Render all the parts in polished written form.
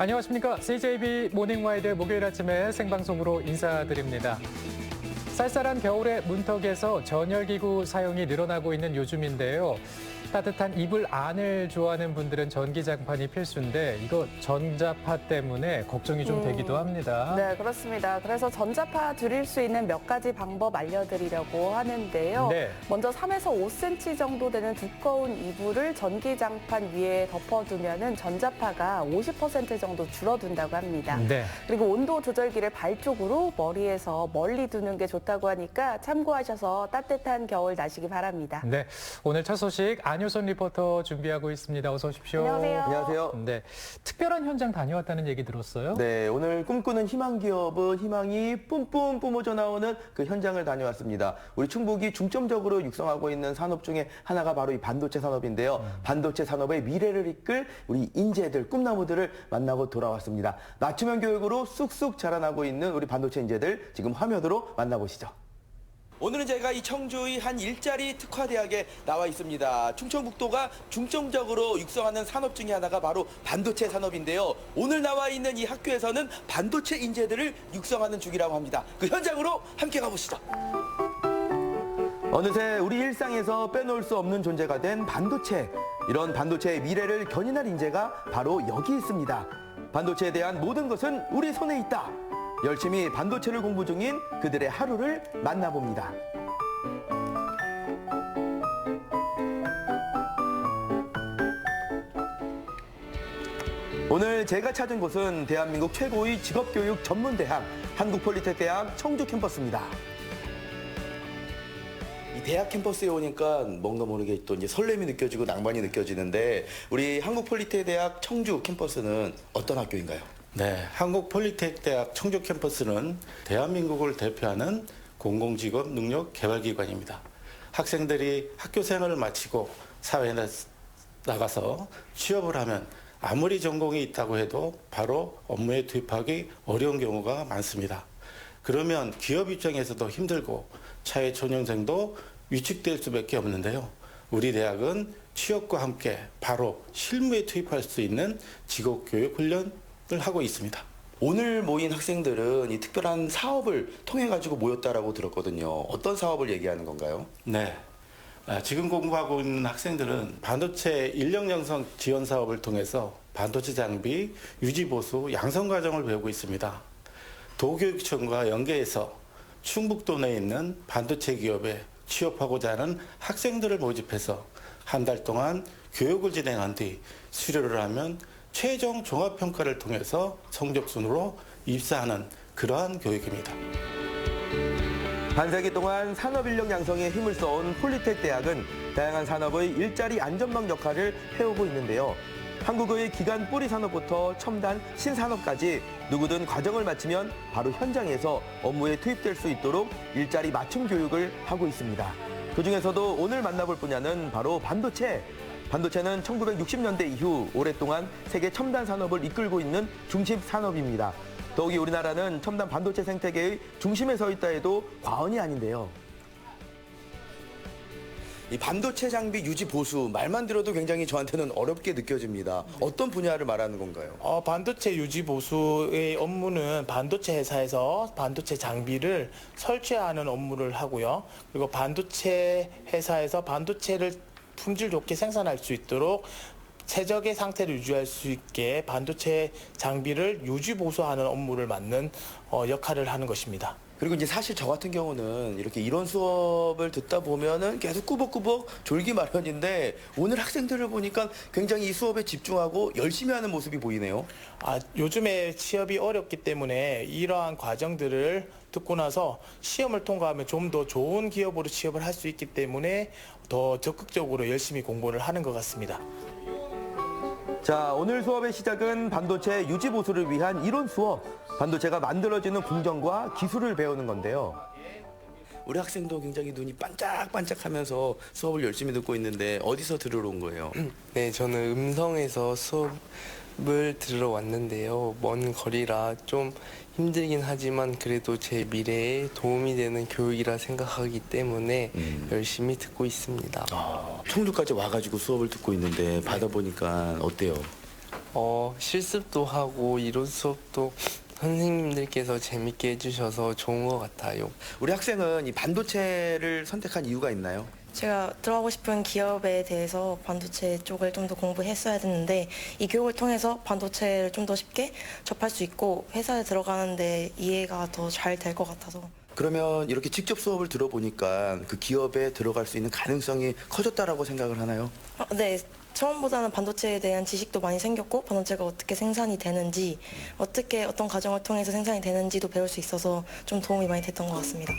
안녕하십니까. CJB 모닝와이드 목요일 아침에 생방송으로 인사드립니다. 쌀쌀한 겨울의 문턱에서 전열기구 사용이 늘어나고 있는 요즘인데요. 따뜻한 이불 안을 좋아하는 분들은 전기장판이 필수인데 이거 전자파 때문에 걱정이 좀 되기도 합니다. 네, 그렇습니다. 그래서 전자파 줄일 수 있는 몇 가지 방법 알려드리려고 하는데요. 네. 먼저 3에서 5cm 정도 되는 두꺼운 이불을 전기장판 위에 덮어두면 전자파가 50% 정도 줄어든다고 합니다. 네. 그리고 온도 조절기를 발 쪽으로 머리에서 멀리 두는 게 좋다고 하니까 참고하셔서 따뜻한 겨울 나시기 바랍니다. 네. 오늘 첫 소식 안효선 리포터 준비하고 있습니다. 어서 오십시오. 안녕하세요. 안녕하세요. 네. 특별한 현장 다녀왔다는 얘기 들었어요? 네, 오늘 꿈꾸는 희망 기업은 희망이 뿜뿜 뿜어져 나오는 그 현장을 다녀왔습니다. 우리 충북이 중점적으로 육성하고 있는 산업 중에 하나가 바로 이 반도체 산업인데요. 반도체 산업의 미래를 이끌 우리 인재들, 꿈나무들을 만나고 돌아왔습니다. 맞춤형 교육으로 쑥쑥 자라나고 있는 우리 반도체 인재들 지금 화면으로 만나보시죠. 오늘은 제가 이 청주의 한 일자리 특화대학에 나와 있습니다. 충청북도가 중점적으로 육성하는 산업 중에 하나가 바로 반도체 산업인데요. 오늘 나와 있는 이 학교에서는 반도체 인재들을 육성하는 중이라고 합니다. 그 현장으로 함께 가보시죠. 어느새 우리 일상에서 빼놓을 수 없는 존재가 된 반도체. 이런 반도체의 미래를 견인할 인재가 바로 여기 있습니다. 반도체에 대한 모든 것은 우리 손에 있다. 열심히 반도체를 공부 중인 그들의 하루를 만나봅니다. 오늘 제가 찾은 곳은 대한민국 최고의 직업교육 전문대학 한국폴리텍대학 청주 캠퍼스입니다. 이 대학 캠퍼스에 오니까 뭔가 모르게 또 이제 설렘이 느껴지고 낭만이 느껴지는데 우리 한국폴리텍대학 청주 캠퍼스는 어떤 학교인가요? 네, 한국폴리텍대학 청주 캠퍼스는 대한민국을 대표하는 공공직업 능력 개발기관입니다. 학생들이 학교 생활을 마치고 사회에 나가서 취업을 하면 아무리 전공이 있다고 해도 바로 업무에 투입하기 어려운 경우가 많습니다. 그러면 기업 입장에서도 힘들고 차회 초년생도 위축될 수밖에 없는데요. 우리 대학은 취업과 함께 바로 실무에 투입할 수 있는 직업교육 훈련 하고 있습니다. 오늘 모인 학생들은 이 특별한 사업을 통해 가지고 모였다라고 들었거든요. 어떤 사업을 얘기하는 건가요? 네. 지금 공부하고 있는 학생들은 반도체 인력 양성 지원 사업을 통해서 반도체 장비 유지 보수 양성 과정을 배우고 있습니다. 도교육청과 연계해서 충북도 내에 있는 반도체 기업에 취업하고자 하는 학생들을 모집해서 한 달 동안 교육을 진행한 뒤 수료를 하면 최종 종합평가를 통해서 성적순으로 입사하는 그러한 교육입니다. 반세기 동안 산업인력 양성에 힘을 써온 폴리텍 대학은 다양한 산업의 일자리 안전망 역할을 해오고 있는데요. 한국의 기간 뿌리 산업부터 첨단 신산업까지 누구든 과정을 마치면 바로 현장에서 업무에 투입될 수 있도록 일자리 맞춤 교육을 하고 있습니다. 그중에서도 오늘 만나볼 분야는 바로 반도체. 반도체는 1960년대 이후 오랫동안 세계 첨단 산업을 이끌고 있는 중심 산업입니다. 더욱이 우리나라는 첨단 반도체 생태계의 중심에 서 있다 해도 과언이 아닌데요. 이 반도체 장비 유지 보수 말만 들어도 굉장히 저한테는 어렵게 느껴집니다. 어떤 분야를 말하는 건가요? 반도체 유지 보수의 업무는 반도체 회사에서 반도체 장비를 설치하는 업무를 하고요. 그리고 반도체 회사에서 반도체를 품질 좋게 생산할 수 있도록 최적의 상태를 유지할 수 있게 반도체 장비를 유지 보수하는 업무를 맡는 역할을 하는 것입니다. 그리고 이제 사실 저 같은 경우는 이렇게 이런 수업을 듣다 보면은 계속 꾸벅꾸벅 졸기 마련인데 오늘 학생들을 보니까 굉장히 이 수업에 집중하고 열심히 하는 모습이 보이네요. 요즘에 취업이 어렵기 때문에 이러한 과정들을 듣고 나서 시험을 통과하면 좀 더 좋은 기업으로 취업을 할 수 있기 때문에 더 적극적으로 열심히 공부를 하는 것 같습니다. 자, 오늘 수업의 시작은 반도체 유지 보수를 위한 이론 수업. 반도체가 만들어지는 공정과 기술을 배우는 건데요. 우리 학생도 굉장히 눈이 반짝반짝하면서 수업을 열심히 듣고 있는데 어디서 들으러 온 거예요? 네, 저는 음성에서 수업을 들으러 왔는데요. 먼 거리라 좀 힘들긴 하지만 그래도 제 미래에 도움이 되는 교육이라 생각하기 때문에 열심히 듣고 있습니다. 청주까지 와가지고 수업을 듣고 있는데 받아보니까 어때요? 실습도 하고 이론 수업도 선생님들께서 재밌게 해주셔서 좋은 것 같아요. 우리 학생은 이 반도체를 선택한 이유가 있나요? 제가 들어가고 싶은 기업에 대해서 반도체 쪽을 좀 더 공부했어야 됐는데 이 교육을 통해서 반도체를 좀 더 쉽게 접할 수 있고 회사에 들어가는데 이해가 더 잘 될 것 같아서. 그러면 이렇게 직접 수업을 들어보니까 그 기업에 들어갈 수 있는 가능성이 커졌다라고 생각을 하나요? 네, 처음보다는 반도체에 대한 지식도 많이 생겼고 반도체가 어떻게 생산이 되는지 어떻게 어떤 과정을 통해서 생산이 되는지도 배울 수 있어서 좀 도움이 많이 됐던 것 같습니다.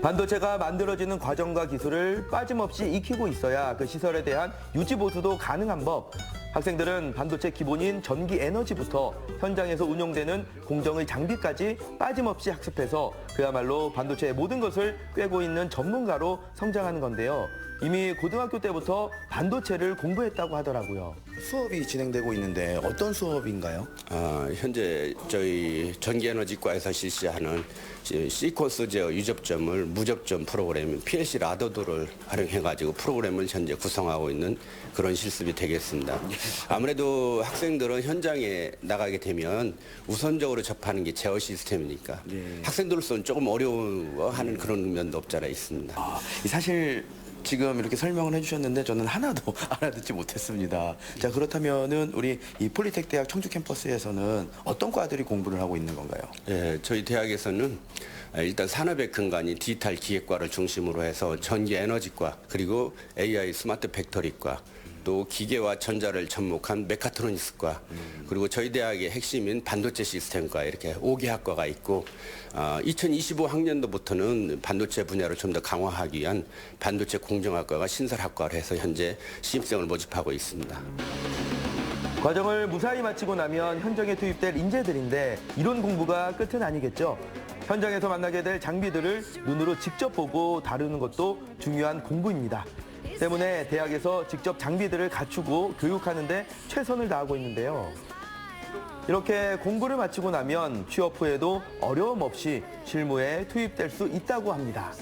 반도체가 만들어지는 과정과 기술을 빠짐없이 익히고 있어야 그 시설에 대한 유지 보수도 가능한 법. 학생들은 반도체 기본인 전기 에너지부터 현장에서 운용되는 공정의 장비까지 빠짐없이 학습해서 그야말로 반도체의 모든 것을 꿰고 있는 전문가로 성장하는 건데요. 이미 고등학교 때부터 반도체를 공부했다고 하더라고요. 수업이 진행되고 있는데 어떤 수업인가요? 현재 저희 전기에너지과에서 실시하는 시퀀스 제어 유접점을 무접점 프로그램 PLC 라더도를 활용해가지고 프로그램을 현재 구성하고 있는 그런 실습이 되겠습니다. 아무래도 학생들은 현장에 나가게 되면 우선적으로 접하는 게 제어 시스템이니까 학생들로서는 조금 어려워하는 그런 면도 없잖아 있습니다. 사실 지금 이렇게 설명을 해주셨는데 저는 하나도 알아듣지 못했습니다. 자, 그렇다면은 우리 이 폴리텍 대학 청주 캠퍼스에서는 어떤 과들이 공부를 하고 있는 건가요? 예, 저희 대학에서는 일단 산업의 근간이 디지털 기계과를 중심으로 해서 전기 에너지과 그리고 AI 스마트 팩토리과 또 기계와 전자를 접목한 메카트로닉스과 그리고 저희 대학의 핵심인 반도체 시스템과 이렇게 5개 학과가 있고 2025 학년도부터는 반도체 분야를 좀 더 강화하기 위한 반도체 공정학과가 신설학과로 해서 현재 신입생을 모집하고 있습니다. 과정을 무사히 마치고 나면 현장에 투입될 인재들인데 이론 공부가 끝은 아니겠죠. 현장에서 만나게 될 장비들을 눈으로 직접 보고 다루는 것도 중요한 공부입니다. 때문에 대학에서 직접 장비들을 갖추고 교육하는 데 최선을 다하고 있는데요. 이렇게 공부를 마치고 나면 취업 후에도 어려움 없이 실무에 투입될 수 있다고 합니다.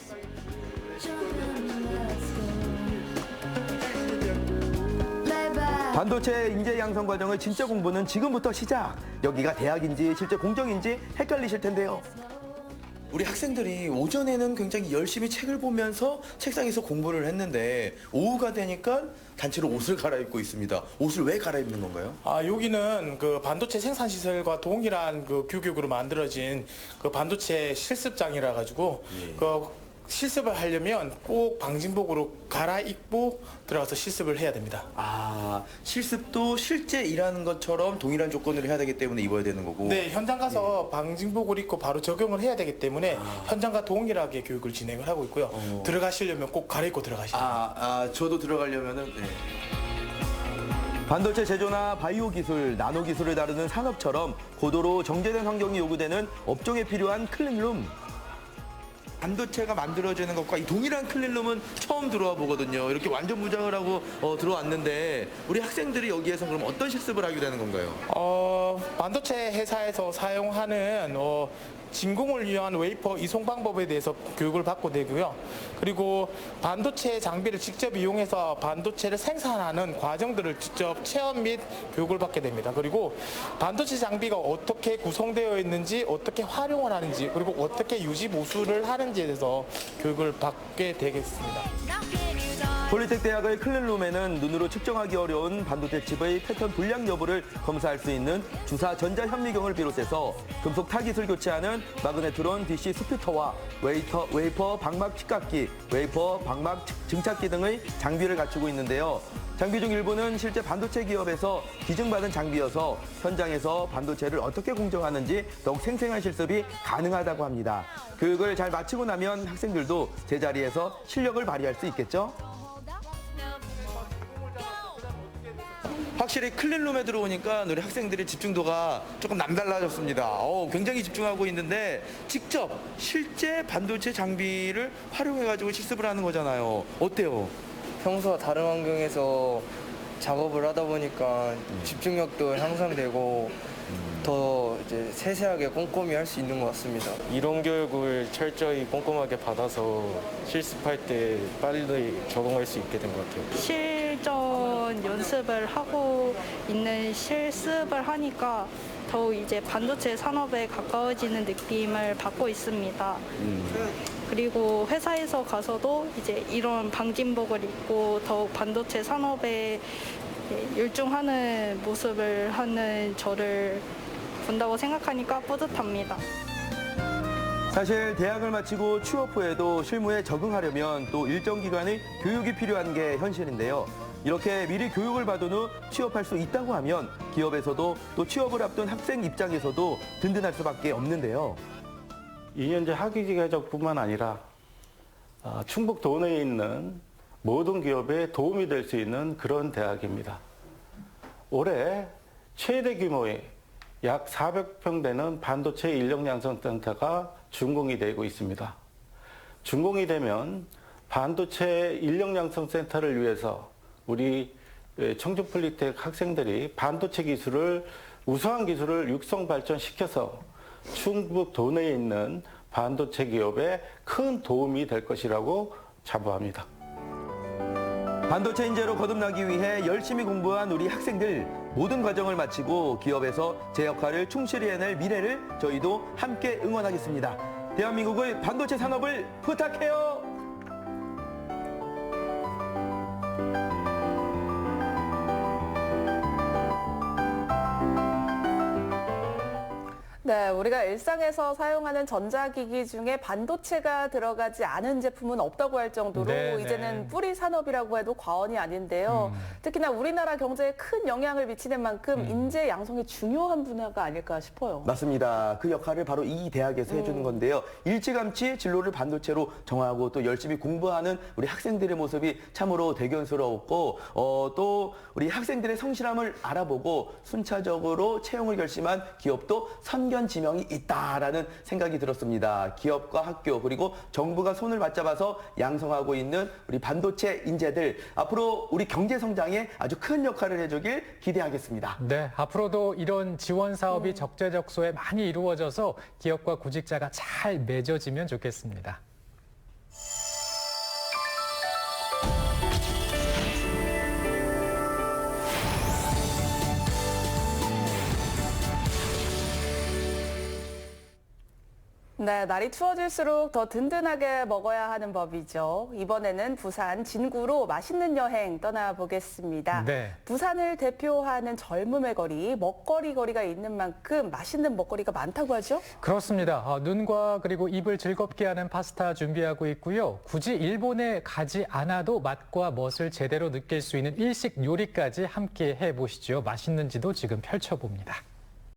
반도체 인재 양성 과정의 진짜 공부는 지금부터 시작. 여기가 대학인지 실제 공정인지 헷갈리실 텐데요. 우리 학생들이 오전에는 굉장히 열심히 책을 보면서 책상에서 공부를 했는데 오후가 되니까 단체로 옷을 갈아입고 있습니다. 옷을 왜 갈아입는 건가요? 여기는 그 반도체 생산 시설과 동일한 그 규격으로 만들어진 그 반도체 실습장이라 가지고 그 실습을 하려면 꼭 방진복으로 갈아입고 들어가서 실습을 해야 됩니다. 실습도 실제 일하는 것처럼 동일한 조건으로 해야 되기 때문에 입어야 되는 거고. 네, 현장 가서 방진복을 입고 바로 적용을 해야 되기 때문에 현장과 동일하게 교육을 진행을 하고 있고요. 들어가시려면 꼭 갈아입고 들어가셔야 됩니다. 저도 들어가려면은. 반도체 제조나 바이오 기술, 나노 기술을 다루는 산업처럼 고도로 정제된 환경이 요구되는 업종에 필요한 클린룸. 반도체가 만들어지는 것과 이 동일한 클린룸은 처음 들어와 보거든요. 이렇게 완전 무장을 하고 들어왔는데 우리 학생들이 여기에서 그럼 어떤 실습을 하게 되는 건가요? 반도체 회사에서 사용하는 진공을 위한 웨이퍼 이송 방법에 대해서 교육을 받고 되고요. 그리고 반도체 장비를 직접 이용해서 반도체를 생산하는 과정들을 직접 체험 및 교육을 받게 됩니다. 그리고 반도체 장비가 어떻게 구성되어 있는지, 어떻게 활용을 하는지, 그리고 어떻게 유지 보수를 하는지에 대해서 교육을 받게 되겠습니다. 폴리텍 대학의 클린룸에는 눈으로 측정하기 어려운 반도체 칩의 패턴 불량 여부를 검사할 수 있는 주사 전자 현미경을 비롯해서 금속 타깃을 교체하는 마그네트론 DC 스피터와 웨이퍼 방막 칩각기, 웨이퍼 방막 증착기 등의 장비를 갖추고 있는데요. 장비 중 일부는 실제 반도체 기업에서 기증받은 장비여서 현장에서 반도체를 어떻게 공정하는지 더욱 생생한 실습이 가능하다고 합니다. 교육을 잘 마치고 나면 학생들도 제자리에서 실력을 발휘할 수 있겠죠? 확실히 클린룸에 들어오니까 우리 학생들의 집중도가 조금 남달라졌습니다. 굉장히 집중하고 있는데 직접 실제 반도체 장비를 활용해가지고 실습을 하는 거잖아요. 어때요? 평소와 다른 환경에서 작업을 하다 보니까 집중력도 향상되고 더 이제 세세하게 꼼꼼히 할 수 있는 것 같습니다. 이론 교육을 철저히 꼼꼼하게 받아서 실습할 때 빨리 적응할 수 있게 된 것 같아요. 실전 매번 연습을 하고 있는 실습을 하니까 더욱 이제 반도체 산업에 가까워지는 느낌을 받고 있습니다. 그리고 회사에서 가서도 이제 이런 방진복을 입고 더욱 반도체 산업에 열중하는 모습을 하는 저를 본다고 생각하니까 뿌듯합니다. 사실 대학을 마치고 취업 후에도 실무에 적응하려면 또 일정 기간의 교육이 필요한 게 현실인데요. 이렇게 미리 교육을 받은 후 취업할 수 있다고 하면 기업에서도 또 취업을 앞둔 학생 입장에서도 든든할 수밖에 없는데요. 2년제 학위직 해적뿐만 아니라 충북 도내에 있는 모든 기업에 도움이 될 수 있는 그런 대학입니다. 올해 최대 규모의 약 400평 되는 반도체 인력양성센터가 준공이 되고 있습니다. 준공이 되면 반도체 인력양성센터를 위해서 우리 청주폴리텍 학생들이 반도체 기술을 우수한 기술을 육성 발전시켜서 충북 도내에 있는 반도체 기업에 큰 도움이 될 것이라고 자부합니다. 반도체 인재로 거듭나기 위해 열심히 공부한 우리 학생들 모든 과정을 마치고 기업에서 제 역할을 충실히 해낼 미래를 저희도 함께 응원하겠습니다. 대한민국의 반도체 산업을 부탁해요. 네, 우리가 일상에서 사용하는 전자기기 중에 반도체가 들어가지 않은 제품은 없다고 할 정도로 네, 이제는 네. 뿌리 산업이라고 해도 과언이 아닌데요. 특히나 우리나라 경제에 큰 영향을 미치는 만큼 인재 양성이 중요한 분야가 아닐까 싶어요. 맞습니다. 그 역할을 바로 이 대학에서 해주는 건데요. 일찌감치 진로를 반도체로 정하고 또 열심히 공부하는 우리 학생들의 모습이 참으로 대견스러웠고 또 우리 학생들의 성실함을 알아보고 순차적으로 채용을 결심한 기업도 선견지명이 있다라는 생각이 들었습니다. 기업과 학교 그리고 정부가 손을 맞잡아서 양성하고 있는 우리 반도체 인재들 앞으로 우리 경제 성장에 아주 큰 역할을 해주길 기대하겠습니다. 네, 앞으로도 이런 지원 사업이 적재적소에 많이 이루어져서 기업과 구직자가 잘 맺어지면 좋겠습니다. 네, 날이 추워질수록 더 든든하게 먹어야 하는 법이죠. 이번에는 부산 진구로 맛있는 여행 떠나보겠습니다. 네. 부산을 대표하는 젊음의 거리, 먹거리 거리가 있는 만큼 맛있는 먹거리가 많다고 하죠? 그렇습니다. 눈과 그리고 입을 즐겁게 하는 파스타 준비하고 있고요. 굳이 일본에 가지 않아도 맛과 멋을 제대로 느낄 수 있는 일식 요리까지 함께 해보시죠. 맛있는지도 지금 펼쳐봅니다.